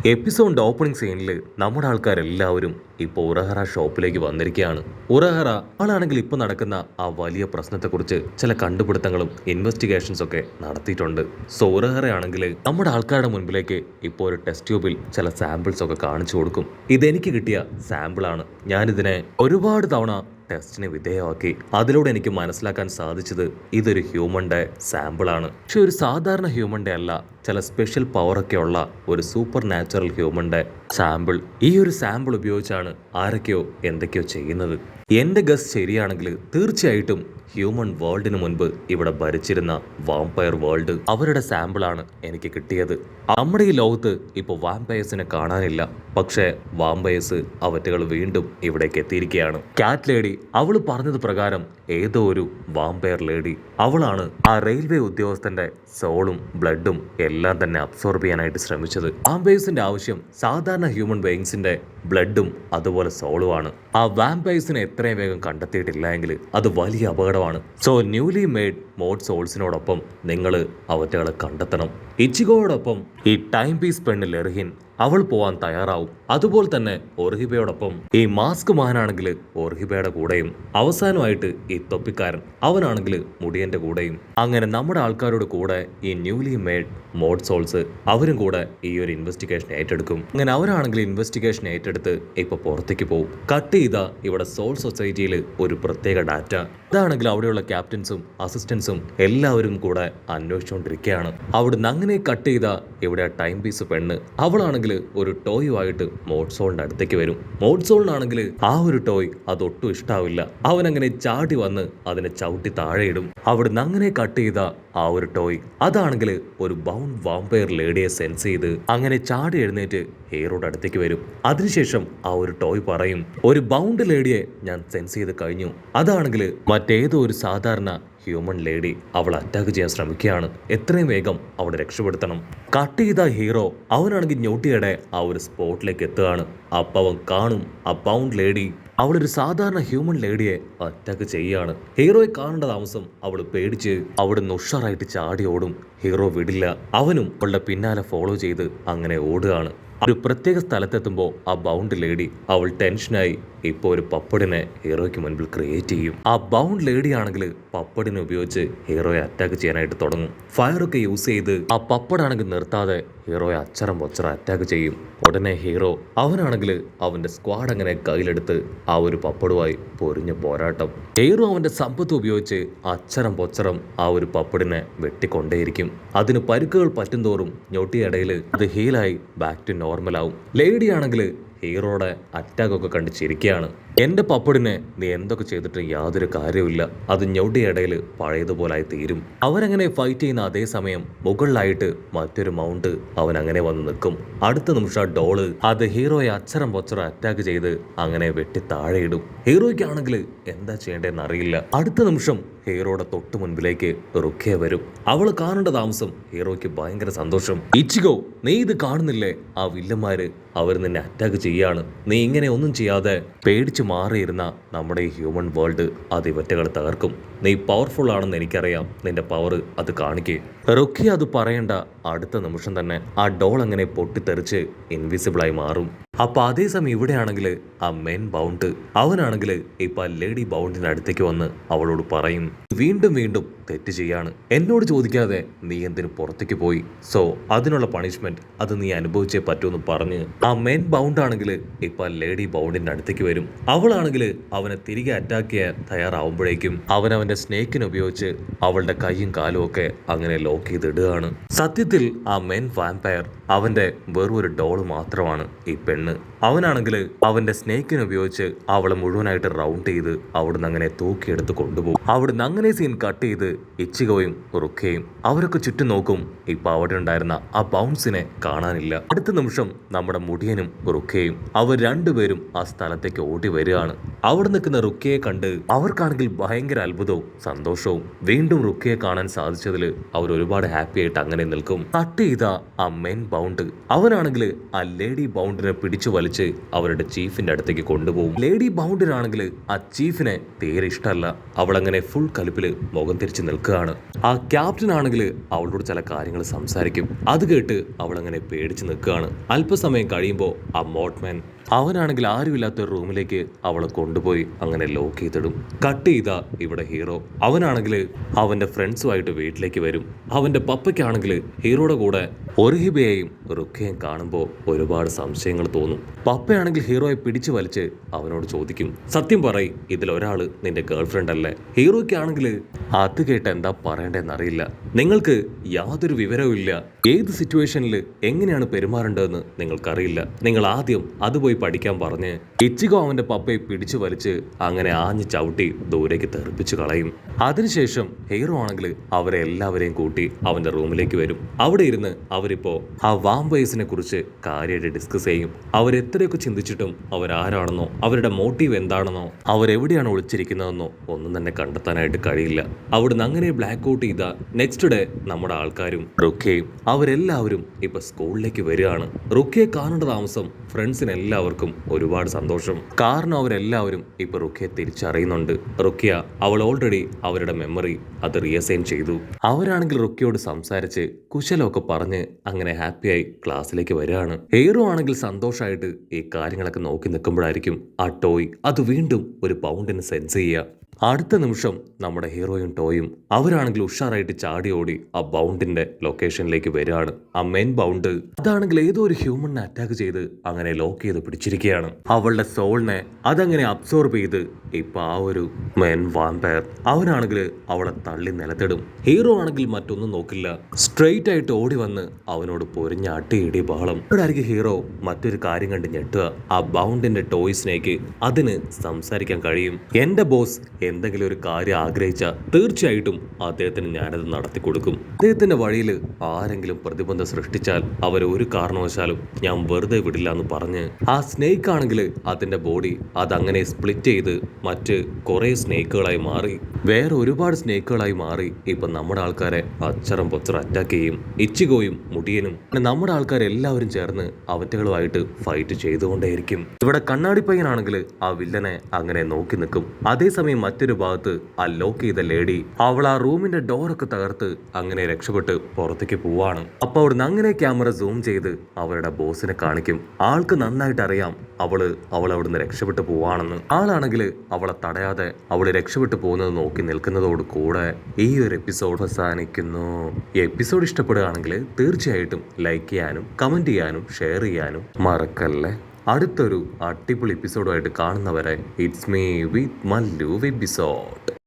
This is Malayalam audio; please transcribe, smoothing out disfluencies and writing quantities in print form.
എപ്പിസോഡിന്റെ ഓപ്പണിംഗ് സീനിൽ നമ്മുടെ ആൾക്കാരെല്ലാവരും ഇപ്പോൾ ഉറഹറ ഷോപ്പിലേക്ക് വന്നിരിക്കുകയാണ്. ഉറഹറ ആളാണെങ്കിൽ ഇപ്പോൾ നടക്കുന്ന ആ വലിയ പ്രശ്നത്തെക്കുറിച്ച് ചില കണ്ടുപിടുത്തങ്ങളും ഇൻവെസ്റ്റിഗേഷൻസ് ഒക്കെ നടത്തിയിട്ടുണ്ട്. സോ ഉറഹറ ആണെങ്കിൽ നമ്മുടെ ആൾക്കാരുടെ മുൻപിലേക്ക് ഇപ്പോൾ ഒരു ടെസ്റ്റ് ട്യൂബിൽ ചില സാമ്പിൾസ് ഒക്കെ കാണിച്ചു കൊടുക്കും. ഇതെനിക്ക് കിട്ടിയ സാമ്പിളാണ്. ഞാനിതിനെ ഒരുപാട് തവണ ടെസ്റ്റിന് വിധേയമാക്കി. അതിലൂടെ എനിക്ക് മനസ്സിലാക്കാൻ സാധിച്ചത് ഇതൊരു ഹ്യൂമന്റെ സാമ്പിളാണ്. പക്ഷെ ഒരു സാധാരണ ഹ്യൂമന്റെ അല്ല, ചില സ്പെഷ്യൽ പവറൊക്കെ ഉള്ള ഒരു സൂപ്പർ നാച്ചുറൽ ഹ്യൂമന്റെ സാമ്പിൾ. ഈ ഒരു സാമ്പിൾ ഉപയോഗിച്ചാണ് ആരൊക്കെയോ എന്തൊക്കെയോ ചെയ്യുന്നത്. എൻ്റെ ഗസ് ശരിയാണെങ്കിൽ തീർച്ചയായിട്ടും ഹ്യൂമൻ വേൾഡിന് മുൻപ് ഇവിടെ ഭരിച്ചിരുന്ന വാമ്പയർ വേൾഡ് അവരുടെ സാമ്പിളാണ് എനിക്ക് കിട്ടിയത്. നമ്മുടെ ഈ ലോകത്ത് ഇപ്പോൾ വാമ്പയേഴ്സിനെ കാണാനില്ല. പക്ഷേ വാമ്പയേഴ്സ് അവറ്റകൾ വീണ്ടും ഇവിടേക്ക് എത്തിയിരിക്കുകയാണ്. കാറ്റ് ലേഡി അവൾ പറഞ്ഞത് പ്രകാരം ഏതോ ഒരു വാമ്പയർ ലേഡി അവളാണ് ആ റെയിൽവേ ഉദ്യോഗസ്ഥന്റെ സോളും ബ്ലഡും എല്ലാം തന്നെ അബ്സോർബ് ചെയ്യാനായിട്ട് ശ്രമിച്ചത്. വാമ്പയേഴ്സിന്റെ ആവശ്യം സാധാരണ ഹ്യൂമൻ ബീയിങ്സിന്റെ ബ്ലഡും അതുപോലെ സോളുമാണ്. ആ വാമ്പയേഴ്സിനെ എത്രയും വേഗം കണ്ടെത്തിയിട്ടില്ല എങ്കിൽ അത് വലിയ അപകടമാണ്. സോ ന്യൂലി മെയ്ഡ് മോഡ് സോൾസിനോടൊപ്പം നിങ്ങൾ അവറ്റകളെ കണ്ടെത്തണം. ഇച്ചിഗോയോടൊപ്പം ഈ ടൈം പീസ് പെണ്ണ് ലെർഹിൻ അവൾ പോവാൻ തയ്യാറാവും. അതുപോലെ തന്നെ ഒർഹിബയോടൊപ്പം ഈ മാസ്ക് മാനാണെങ്കിൽ ഒർഹിബയുടെ കൂടെയും അവസാനമായിട്ട് ഈ തൊപ്പിക്കാരൻ അവനാണെങ്കിൽ മുടിയന്റെ കൂടെയും. അങ്ങനെ നമ്മുടെ ആൾക്കാരോട് കൂടെ ഈ ന്യൂലി മെയ്ഡ് മോഡ് സോൾസ് അവരും കൂടെ ഈ ഒരു ഇൻവെസ്റ്റിഗേഷൻ ഏറ്റെടുക്കും. അങ്ങനെ അവരാണെങ്കിൽ ഇൻവെസ്റ്റിഗേഷൻ ഏറ്റെടുത്ത് ഇപ്പൊ പുറത്തേക്ക് പോകും. കട്ട് ചെയ്ത ഇവിടെ സോൾ സൊസൈറ്റിയിൽ ഒരു പ്രത്യേക ഡാറ്റ ഇതാണെങ്കിൽ അവിടെയുള്ള ക്യാപ്റ്റൻസും അസിസ്റ്റൻസും എല്ലാവരും കൂടെ അന്വേഷിച്ചുകൊണ്ടിരിക്കുകയാണ്. അവിടുന്ന് അങ്ങനെ കട്ട് ചെയ്ത ഇവിടെ ടൈം പീസ് പെണ്ണ് അവളാണെങ്കിൽ ഒരു ടോയുമായിട്ട് മോഡ്സോളിന്റെ അടുത്തേക്ക് വരും. മോഡ്സോളിനാണെങ്കിൽ ആ ഒരു ടോയ് അതൊട്ടും ഇഷ്ടാവില്ല. അവൻ അങ്ങനെ ചാടി വന്ന് അതിനെ ചവിട്ടി താഴെയിടും. അവിടുന്ന് അങ്ങനെ കട്ട് ചെയ്ത ആ ഒരു ടോയ് അതാണെങ്കിൽ ഒരു ബൗണ്ട് വാമ്പയർ ലേഡിയെ സെൻസ് ചെയ്ത് അങ്ങനെ ചാടി എഴുന്നേറ്റ് ഹീറോയുടെ അടുത്തേക്ക് വരും. അതിനുശേഷം ആ ഒരു ടോയ് പറയും, ഒരു ബൗണ്ട് ലേഡിയെ ഞാൻ സെൻസ് ചെയ്ത് കഴിഞ്ഞു. അതാണെങ്കിൽ മറ്റേതോ ഒരു സാധാരണ ഹ്യൂമൻ ലേഡി അവൾ അറ്റാക്ക് ചെയ്യാൻ ശ്രമിക്കുകയാണ്. എത്രയും വേഗം അവളെ രക്ഷപ്പെടുത്തണം. കട്ട് ചെയ്ത ഹീറോ അവനാണെങ്കിൽ ഞൊട്ടിയുടെ ആ ഒരു സ്പോട്ടിലേക്ക് എത്തുകയാണ്. അപ്പം അവൻ കാണും ആ ബൗണ്ട് ലേഡി അവളൊരു സാധാരണ ഹ്യൂമൻ ലേഡിയെ അറ്റാക്ക് ചെയ്യുകയാണ്. ഹീറോയെ കാണേണ്ട താമസം അവൾ പേടിച്ച് അവിടുന്ന് ഉഷാറായിട്ട് ചാടി ഓടും. ഹീറോ വിടില്ല. അവനും അവളുടെ പിന്നാലെ ഫോളോ ചെയ്ത് അങ്ങനെ ഓടുകയാണ്. ഒരു പ്രത്യേക സ്ഥലത്തെത്തുമ്പോൾ ആ ബൗണ്ട് ലേഡി അവൾ ടെൻഷനായി ഇപ്പോൾ ഒരു പപ്പടിനെ ഹീറോയ്ക്ക് മുൻപിൽ ക്രിയേറ്റ് ചെയ്യും. ആ ബൗണ്ട് ലേഡി ആണെങ്കിൽ പപ്പടിനെ ഉപയോഗിച്ച് ഹീറോയെ അറ്റാക്ക് ചെയ്യാനായിട്ട് തുടങ്ങും. ഫയറൊക്കെ യൂസ് ചെയ്ത് ആ പപ്പടാണെങ്കിൽ നിർത്താതെ ഹീറോയെ അച്ചറം പൊച്ചറം അറ്റാക്ക് ചെയ്യും. ഉടനെ ഹീറോ അവനാണെങ്കിൽ അവന്റെ സ്ക്വാഡ് അങ്ങനെ കയ്യിലെടുത്ത് ആ ഒരു പപ്പടുമായി പൊരിഞ്ഞ പോരാട്ടം. ഹീറോ അവന്റെ സമ്പത്ത് ഉപയോഗിച്ച് അച്ചറം പൊച്ചറം ആ ഒരു പപ്പടിനെ വെട്ടിക്കൊണ്ടേയിരിക്കും. അതിന് പരുക്കുകൾ പറ്റും തോറും ഞൊട്ടിയിടയിൽ അത് ഹീലായി ബാക്ക് ടു നോർമൽ ആവും. ലേഡി ആണെങ്കിൽ ഹീറോയുടെ അറ്റാക്കൊക്കെ കണ്ട് ചിരിക്കുകയാണ്. എൻ്റെ പപ്പടിനെ നീ എന്തൊക്കെ ചെയ്തിട്ടും യാതൊരു കാര്യമില്ല, അത് ഞൊടിയിടയിൽ പഴയതുപോലായി തീരും. അവരങ്ങനെ ഫൈറ്റ് ചെയ്യുന്ന അതേ സമയം മുകളിലായിട്ട് മറ്റൊരു മൗണ്ട് അവൻ അങ്ങനെ വന്ന് നിൽക്കും. അടുത്ത നിമിഷം ഡോള് അത് ഹീറോയെ അച്ചറം പൊച്ചറം അറ്റാക്ക് ചെയ്ത് അങ്ങനെ വെട്ടി താഴെയിടും. ഹീറോയ്ക്കാണെങ്കിൽ എന്താ ചെയ്യേണ്ടതെന്ന് അറിയില്ല. അടുത്ത നിമിഷം ഹീറോയുടെ തൊട്ട് മുൻപിലേക്ക് റുക്കിയ വരും. അവള് കാണേണ്ട താമസം ഹീറോയ്ക്ക് ഭയങ്കര സന്തോഷം. ഇച്ചിഗോ, നീ ഇത് കാണുന്നില്ലേ? ആ വില്ലന്മാര് അവർ നിന്നെ അറ്റാക്ക് ചെയ്യാണ്. നീ ഇങ്ങനെ ഒന്നും ചെയ്യാതെ പേടിച്ചു മാറിയിരുന്ന നമ്മുടെ ഈ ഹ്യൂമൻ വേൾഡ് അത് ഇവറ്റകൾ തകർക്കും. നീ പവർഫുൾ ആണെന്ന് എനിക്കറിയാം, നിന്റെ പവർ അത് കാണിക്കേ. റുക്കിയ അത് പറയേണ്ട അടുത്ത നിമിഷം തന്നെ ആ ഡോൾ അങ്ങനെ പൊട്ടിത്തെറിച്ച് ഇൻവിസിബിളായി മാറും. അപ്പൊ അതേസമയം ഇവിടെയാണെങ്കിൽ ആ മെൻ ബൗണ്ട് അവനാണെങ്കിൽ ഇപ്പൊ ലേഡി ബൗണ്ടിന്റെ അടുത്തേക്ക് വന്ന് അവളോട് പറയും, വീണ്ടും വീണ്ടും തെറ്റ് ചെയ്യാണ്. എന്നോട് ചോദിക്കാതെ നീ എന്തിനു പുറത്തേക്ക് പോയി? സോ അതിനുള്ള പണിഷ്മെന്റ് അത് നീ അനുഭവിച്ചേ പറ്റൂന്ന് പറഞ്ഞ് ആ മെൻ ബൗണ്ട് ആണെങ്കിൽ ഇപ്പൊ ലേഡി ബൗണ്ടിന്റെ അടുത്തേക്ക് വരും. അവളാണെങ്കിൽ അവനെ തിരികെ അറ്റാക്ക് ചെയ്യാൻ തയ്യാറാവുമ്പോഴേക്കും അവൻ അവന്റെ സ്നേക്കിനെ ഉപയോഗിച്ച് അവളുടെ കൈയും കാലും ഒക്കെ അങ്ങനെ ലോക്ക് ചെയ്തിടുകയാണ്. സത്യത്തിൽ ആ മെൻ വാമ്പയർ അവന്റെ വെറും ഒരു ഡോള് മാത്രമാണ് ഈ പെണ്ണ്. അവനാണെങ്കിൽ അവന്റെ സ്നേക്കിനെ ഉപയോഗിച്ച് അവളെ മുഴുവനായിട്ട് റൗണ്ട് ചെയ്ത് അവിടുന്ന് അങ്ങനെ തൂക്കിയെടുത്ത് കൊണ്ടുപോകും. അവിടുന്ന് അങ്ങനെ സീൻ കട്ട് ചെയ്ത് ഇച്ചിഗോയും റുക്കയും അവരൊക്കെ ചുറ്റും നോക്കും. ഇപ്പൊ അവിടെ ഉണ്ടായിരുന്ന ആ ബൗൺസിനെ കാണാനില്ല. അടുത്ത നിമിഷം നമ്മുടെ മുടിയനും റുക്കയും അവർ രണ്ടുപേരും ആ സ്ഥലത്തേക്ക് ഓടി വരികയാണ്. അവിടെ നിൽക്കുന്ന റുക്കയെ കണ്ട് അവർക്കാണെങ്കിൽ ഭയങ്കര അത്ഭുതവും സന്തോഷവും. വീണ്ടും റുക്കയെ കാണാൻ സാധിച്ചതിൽ അവർ ഒരുപാട് ഹാപ്പി ആയിട്ട് അങ്ങനെ നിൽക്കും. കട്ട് ചെയ്ത ആ മെൻ ബൗണ്ട്. അവനാണെങ്കിൽ ആ ലേഡി ബൗണ്ടിനെ പിടിച്ചു വലിച്ച് അവരുടെ ചീഫിന്റെ അടുത്തേക്ക് കൊണ്ടുപോകും. ലേഡി ബൗണ്ടിനാണെങ്കിൽ ആ ചീഫിനെ തീരെ ഇഷ്ടമല്ല. അവളങ്ങനെ ഫുൾ കലിപ്പില് മുഖം തിരിച്ച് നിൽക്കുകയാണ്. ആ ക്യാപ്റ്റൻ ആണെങ്കിൽ അവളോട് ചില കാര്യങ്ങൾ സംസാരിക്കും. അത് കേട്ട് അവളങ്ങനെ പേടിച്ച് നിൽക്കുകയാണ്. അല്പസമയം കഴിയുമ്പോൾ ആ മോട്ട്മാൻ അവനാണെങ്കിൽ ആരുമില്ലാത്ത ഒരു റൂമിലേക്ക് അവളെ കൊണ്ടുപോയി അങ്ങനെ ലോക്ക് ചെയ്തിടും. കട്ട് ചെയ്ത ഇവിടെ ഹീറോ അവനാണെങ്കിൽ അവന്റെ ഫ്രണ്ട്സുമായിട്ട് വീട്ടിലേക്ക് വരും. അവന്റെ പപ്പയ്ക്കാണെങ്കിൽ ഹീറോയുടെ കൂടെ ഒർഹിബയെയും റുക്കയെയും കാണുമ്പോൾ ഒരുപാട് സംശയങ്ങൾ തോന്നും. പപ്പയാണെങ്കിൽ ഹീറോയെ പിടിച്ചു വലിച്ച് അവനോട് ചോദിക്കും, സത്യം പറയ്, ഇതിലൊരാള് നിന്റെ ഗേൾ ഫ്രണ്ട് അല്ലേ? ഹീറോയ്ക്കാണെങ്കിൽ അത് കേട്ട് എന്താ പറയണ്ടെന്നറിയില്ല. നിങ്ങൾക്ക് യാതൊരു വിവരവും ഇല്ല. ഏത് സിറ്റുവേഷനിൽ എങ്ങനെയാണ് പെരുമാറേണ്ടതെന്ന് നിങ്ങൾക്കറിയില്ല. നിങ്ങൾ ആദ്യം അത് പോയി പഠിക്കാൻ പറഞ്ഞ് ഇച്ചിഗോ അവന്റെ പപ്പയെ പിടിച്ചു വലിച്ച് അങ്ങനെ ആഞ്ഞു ചവിട്ടി ദൂരേക്ക് തെറിപ്പിച്ചു കളയും. അതിനുശേഷം ഹീറോ ആണെങ്കിൽ അവരെ എല്ലാവരെയും കൂട്ടി അവന്റെ റൂമിലേക്ക് വരും. അവിടെ ഇരുന്ന് അവരിപ്പോ ആ വാമ്പയേഴ്സിനെ കുറിച്ച് കാര്യമായിട്ട് ഡിസ്കസ് ചെയ്യും. അവരെത്രയൊക്കെ ചിന്തിച്ചിട്ടും അവരാരാണെന്നോ അവരുടെ മോട്ടീവ് എന്താണെന്നോ അവരെവിടെയാണ് ഒളിച്ചിരിക്കുന്നതെന്നോ ഒന്നും തന്നെ കണ്ടെത്താനായിട്ട് കഴിയില്ല. അവിടുന്ന് അങ്ങനെ ബ്ലാക്ക് ഔട്ട് ചെയ്ത നെക്സ്റ്റ് ഡേ നമ്മുടെ ആൾക്കാരും റുക്കയും അവരെല്ലാവരും ഇപ്പൊ സ്കൂളിലേക്ക് വരികയാണ്. റുക്കയെ കാണേണ്ട താമസം ഫ്രണ്ട്സിന് എല്ലാവർക്കും ഒരുപാട് സന്തോഷം. കാരണം അവരെല്ലാവരും ഇപ്പൊ റുക്കയെ തിരിച്ചറിയുന്നുണ്ട്. റുക്കിയ അവൾ ഓൾറെഡി അവരുടെ മെമ്മറി അത് റിയസൈൻ ചെയ്തു. അവരാണെങ്കിൽ റുക്കിയോട് സംസാരിച്ച് കുശലമൊക്കെ പറഞ്ഞ് അങ്ങനെ ഹാപ്പിയായി ക്ലാസ്സിലേക്ക് വരികയാണ്. ഹീറോ ആണെങ്കിൽ സന്തോഷമായിട്ട് ഈ കാര്യങ്ങളൊക്കെ നോക്കി നിൽക്കുമ്പോഴായിരിക്കും ആ ടോയ് അത് വീണ്ടും ഒരു പൗണ്ടിന് സെൻസ് ചെയ്യുക. അടുത്ത നിമിഷം നമ്മുടെ ഹീറോയും ടോയും അവരാണെങ്കിൽ ഉഷാറായിട്ട് ചാടി ഓടി ആ ബൗണ്ടിന്റെ ലൊക്കേഷനിലേക്ക് വരികയാണ്. ആ മെയിൻ ബൗണ്ട് അതാണെങ്കിൽ ഏതോ ഒരു ഹ്യൂമണിനെ അറ്റാക്ക് ചെയ്ത് അങ്ങനെ ലോക്ക് ചെയ്ത് പിടിച്ചിരിക്കുകയാണ്. അവളുടെ സോളിനെ അതങ്ങനെ അബ്സോർബ് ചെയ്ത് ഇപ്പൊ ആ ഒരു മെയിൻ വാമ്പയർ അവനാണെങ്കിൽ അവളെ തള്ളി നിലത്തിടും. ഹീറോ ആണെങ്കിൽ മറ്റൊന്നും നോക്കില്ല, സ്ട്രെയിറ്റ് ആയിട്ട് ഓടി വന്ന് അവനോട് പൊരിഞ്ഞ അട്ടിയിടി ബഹളം. ഇവിടായിരിക്കും ഹീറോ മറ്റൊരു കാര്യം കണ്ട് ഞെട്ടുക. ആ ബൗണ്ടിന്റെ ടോയ് സ്നേക്ക് അതിന് സംസാരിക്കാൻ കഴിയും. എന്റെ ബോസ് എന്തെങ്കിലും ഒരു കാര്യം ആഗ്രഹിച്ച തീർച്ചയായിട്ടും അദ്ദേഹത്തിന് ഞാനത് നടത്തി കൊടുക്കും. അദ്ദേഹത്തിന്റെ വഴിയിൽ ആരെങ്കിലും പ്രതിബന്ധം സൃഷ്ടിച്ചാൽ അവരെ ഒരു കാരണവശാലും ഞാൻ വെറുതെ വിടില്ല എന്ന് പറഞ്ഞ് ആ സ്നേക്ക് ആണെങ്കിൽ അതിന്റെ ബോഡി അതങ്ങനെ സ്പ്ലിറ്റ് ചെയ്ത് മറ്റ് കുറെ സ്നേക്കുകളായി മാറി, വേറെ ഒരുപാട് സ്നേക്കുകളായി മാറി. ഇപ്പൊ നമ്മുടെ ആൾക്കാരെ അച്ചറം പൊച്ചറ അറ്റാക്ക് ചെയ്യും. ഇച്ചിഗോയും മുടിയനും നമ്മുടെ ആൾക്കാരെല്ലാവരും ചേർന്ന് അവറ്റകളുമായിട്ട് ഫൈറ്റ് ചെയ്തുകൊണ്ടേയിരിക്കും. ഇവിടെ കണ്ണാടി പയ്യനാണെങ്കിൽ ആ വില്ലനെ അങ്ങനെ നോക്കി നിൽക്കും. അതേസമയം മറ്റൊരു ഭാഗത്ത് ആ ലോക്ക് ചെയ്ത ലേഡി അവൾ ആ റൂമിന്റെ ഡോറൊക്കെ തകർത്ത് അങ്ങനെ രക്ഷപ്പെട്ട് പുറത്തേക്ക് പോവാണ്. അപ്പൊ അവിടുന്ന് അങ്ങനെ ക്യാമറ സൂം ചെയ്ത് അവരുടെ ബോസിനെ കാണിക്കും. ആൾക്ക് നന്നായിട്ട് അറിയാം അവൾ അവിടുന്ന് രക്ഷപ്പെട്ടു പോവാണെന്ന്. ആളാണെങ്കിൽ അവളെ തടയാതെ അവള് രക്ഷപ്പെട്ടു പോകുന്നത് നോക്കി നിൽക്കുന്നതോട് കൂടെ ഈ ഒരു എപ്പിസോഡ് അവസാനിക്കുന്നു. ഈ എപ്പിസോഡ് ഇഷ്ടപ്പെടുകയാണെങ്കിൽ തീർച്ചയായിട്ടും ലൈക്ക് ചെയ്യാനും കമന്റ് ചെയ്യാനും ഷെയർ ചെയ്യാനും മറക്കല്ലേ. അടുത്തൊരു അടിപൊളി എപ്പിസോഡുമായിട്ട് കാണുന്നവരെ it's me with Mallu episode.